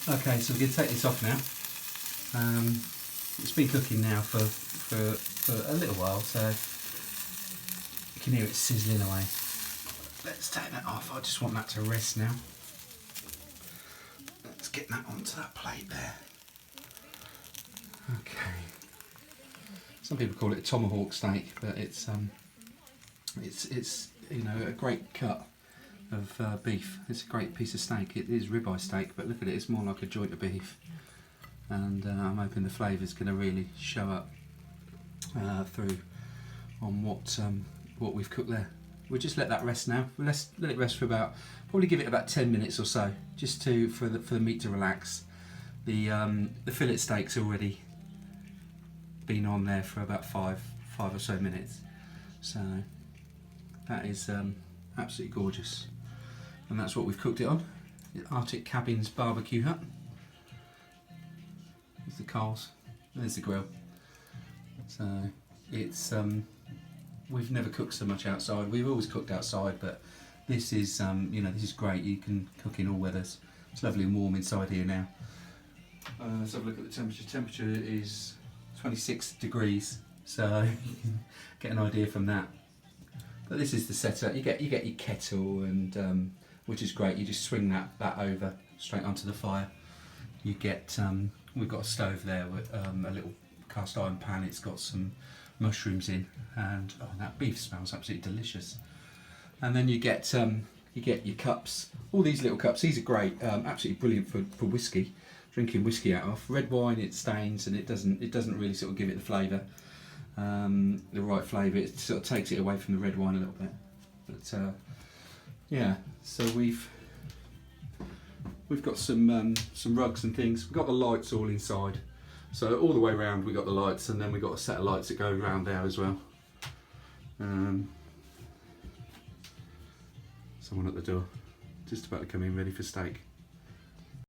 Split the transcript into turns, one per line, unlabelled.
Okay, so we're going to take this off now. It's been cooking now for a little while, so you can hear it sizzling away. Let's take that off. I just want that to rest now. Let's get that onto that plate there. Okay. Some people call it a tomahawk steak, but it's you know, a great cut of beef. It's a great piece of steak. It is ribeye steak, but look at it, it's more like a joint of beef. And I'm hoping the flavour's going to really show up through on what we've cooked there. We'll just let that rest now. Let's let it rest for probably give it about 10 minutes or so, just for the meat to relax. The fillet steak's already been on there for about five or so minutes, so that is absolutely gorgeous. And that's what we've cooked it on. The Arctic Cabins barbecue hut. There's the coals, there's the grill. So it's we've never cooked so much outside. We've always cooked outside, but this is you know, this is great. You can cook in all weathers. It's lovely and warm inside here now. Let's have a look at the temperature. Temperature is 26 degrees, so you can get an idea from that. But this is the setup. You get your kettle, and which is great. You just swing that over straight onto the fire. You get we've got a stove there with a little cast iron pan. It's got some mushrooms in, and oh, that beef smells absolutely delicious. And then you get your cups. All these little cups. These are great. Absolutely brilliant for whiskey. Drinking whiskey out of. Red wine, it stains and it doesn't really sort of give it the flavour, the right flavour. It sort of takes it away from the red wine a little bit. But yeah, so we've got some rugs and things. We've got the lights all inside, so all the way around we got the lights, and then we got a set of lights that go around there as well. Someone at the door, just about to come in ready for steak.